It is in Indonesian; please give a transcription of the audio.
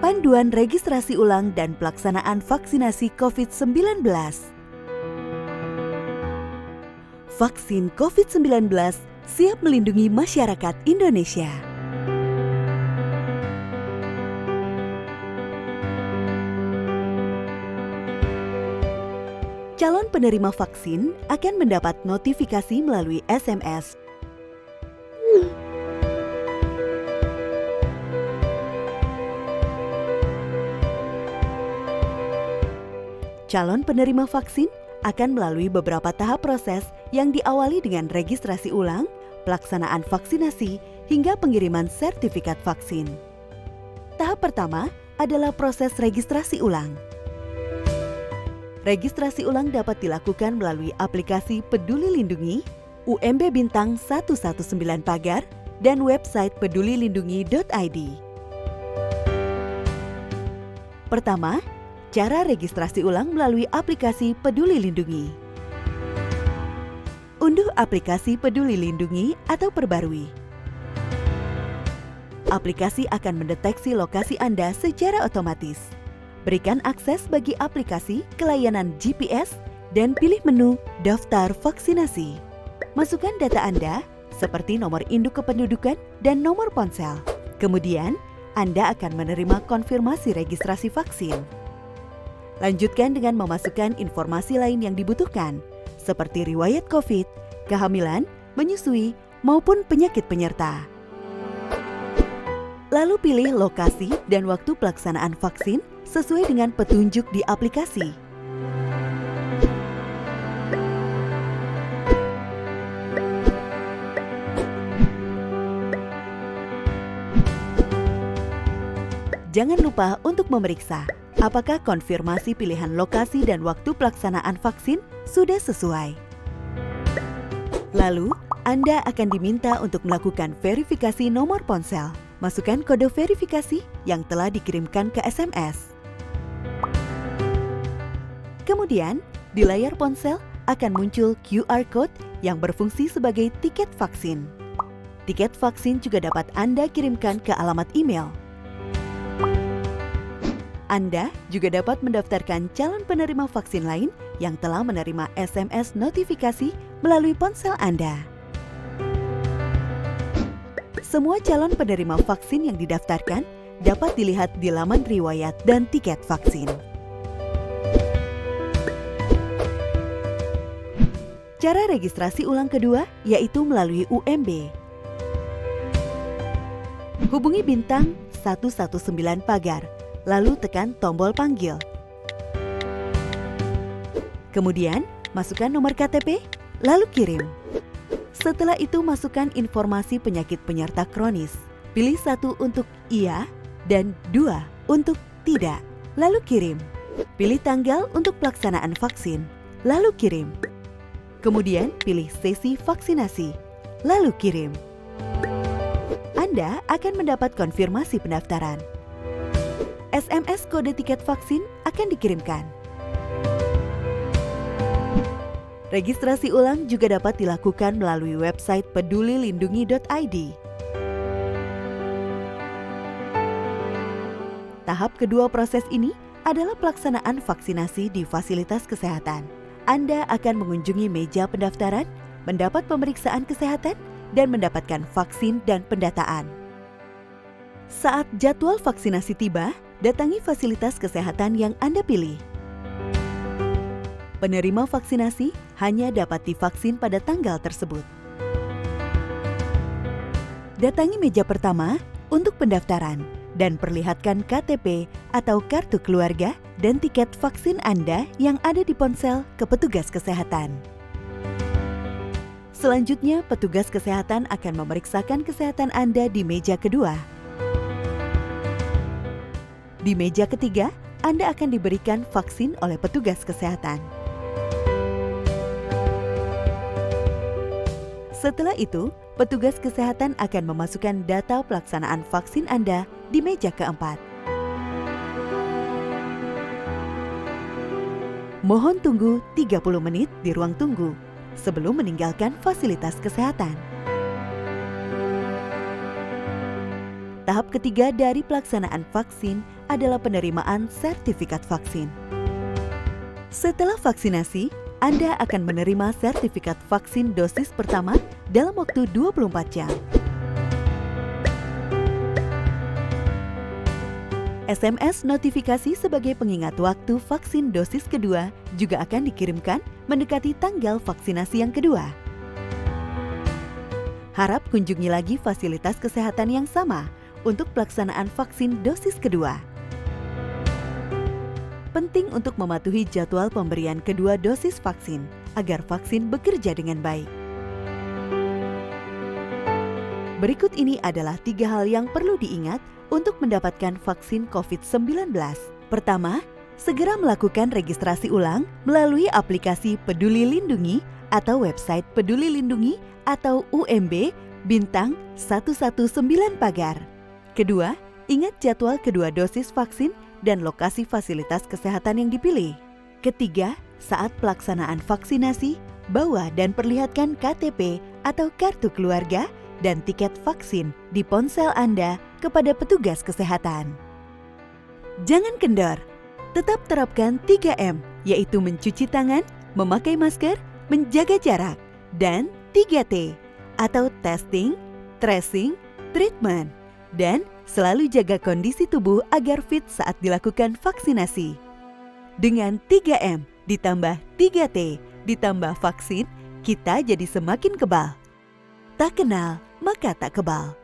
Panduan registrasi ulang dan pelaksanaan vaksinasi COVID-19. Vaksin COVID-19 siap melindungi masyarakat Indonesia. Calon penerima vaksin akan mendapat notifikasi melalui SMS. Calon penerima vaksin akan melalui beberapa tahap proses yang diawali dengan registrasi ulang, pelaksanaan vaksinasi, hingga pengiriman sertifikat vaksin. Tahap pertama adalah proses registrasi ulang. Registrasi ulang dapat dilakukan melalui aplikasi Peduli Lindungi, UMB Bintang 119 Pagar, dan website pedulilindungi.id. Pertama, cara registrasi ulang melalui aplikasi Peduli Lindungi. Unduh aplikasi Peduli Lindungi atau perbarui. Aplikasi akan mendeteksi lokasi Anda secara otomatis. Berikan akses bagi aplikasi ke layanan GPS dan pilih menu Daftar Vaksinasi. Masukkan data Anda seperti nomor induk kependudukan dan nomor ponsel. Kemudian, Anda akan menerima konfirmasi registrasi vaksin. Lanjutkan dengan memasukkan informasi lain yang dibutuhkan, seperti riwayat COVID, kehamilan, menyusui, maupun penyakit penyerta. Lalu pilih lokasi dan waktu pelaksanaan vaksin sesuai dengan petunjuk di aplikasi. Jangan lupa untuk memeriksa apakah konfirmasi pilihan lokasi dan waktu pelaksanaan vaksin sudah sesuai. Lalu, Anda akan diminta untuk melakukan verifikasi nomor ponsel. Masukkan kode verifikasi yang telah dikirimkan ke SMS. Kemudian, di layar ponsel akan muncul QR Code yang berfungsi sebagai tiket vaksin. Tiket vaksin juga dapat Anda kirimkan ke alamat email. Anda juga dapat mendaftarkan calon penerima vaksin lain yang telah menerima SMS notifikasi melalui ponsel Anda. Semua calon penerima vaksin yang didaftarkan dapat dilihat di laman riwayat dan tiket vaksin. Cara registrasi ulang kedua yaitu melalui UMB. Hubungi Bintang 119 Pagar, lalu tekan tombol panggil. Kemudian, masukkan nomor KTP, lalu kirim. Setelah itu, masukkan informasi penyakit penyerta kronis. Pilih 1 untuk iya dan 2 untuk tidak, lalu kirim. Pilih tanggal untuk pelaksanaan vaksin, lalu kirim. Kemudian, pilih sesi vaksinasi, lalu kirim. Anda akan mendapat konfirmasi pendaftaran. SMS kode tiket vaksin akan dikirimkan. Registrasi ulang juga dapat dilakukan melalui website pedulilindungi.id. Tahap kedua proses ini adalah pelaksanaan vaksinasi di fasilitas kesehatan. Anda akan mengunjungi meja pendaftaran, mendapat pemeriksaan kesehatan, dan mendapatkan vaksin dan pendataan. Saat jadwal vaksinasi tiba, datangi fasilitas kesehatan yang Anda pilih. Penerima vaksinasi hanya dapat divaksin pada tanggal tersebut. Datangi meja pertama untuk pendaftaran dan perlihatkan KTP atau kartu keluarga dan tiket vaksin Anda yang ada di ponsel ke petugas kesehatan. Selanjutnya, petugas kesehatan akan memeriksakan kesehatan Anda di meja kedua. Di meja ketiga, Anda akan diberikan vaksin oleh petugas kesehatan. Setelah itu, petugas kesehatan akan memasukkan data pelaksanaan vaksin Anda di meja keempat. Mohon tunggu 30 menit di ruang tunggu sebelum meninggalkan fasilitas kesehatan. Tahap ketiga dari pelaksanaan vaksin adalah penerimaan sertifikat vaksin. Setelah vaksinasi, Anda akan menerima sertifikat vaksin dosis pertama dalam waktu 24 jam. SMS notifikasi sebagai pengingat waktu vaksin dosis kedua juga akan dikirimkan mendekati tanggal vaksinasi yang kedua. Harap kunjungi lagi fasilitas kesehatan yang sama untuk pelaksanaan vaksin dosis kedua. Penting untuk mematuhi jadwal pemberian kedua dosis vaksin agar vaksin bekerja dengan baik. Berikut ini adalah 3 hal yang perlu diingat untuk mendapatkan vaksin COVID-19. Pertama, segera melakukan registrasi ulang melalui aplikasi Peduli Lindungi atau website Peduli Lindungi atau UMB bintang 119 pagar. Kedua, ingat jadwal kedua dosis vaksin dan lokasi fasilitas kesehatan yang dipilih. Ketiga, saat pelaksanaan vaksinasi, bawa dan perlihatkan KTP atau kartu keluarga dan tiket vaksin di ponsel Anda kepada petugas kesehatan. Jangan kendor, tetap terapkan 3M, yaitu mencuci tangan, memakai masker, menjaga jarak, dan 3T, atau testing, tracing, treatment, dan selalu jaga kondisi tubuh agar fit saat dilakukan vaksinasi. Dengan 3M ditambah 3T ditambah vaksin, kita jadi semakin kebal. Tak kenal, maka tak kebal.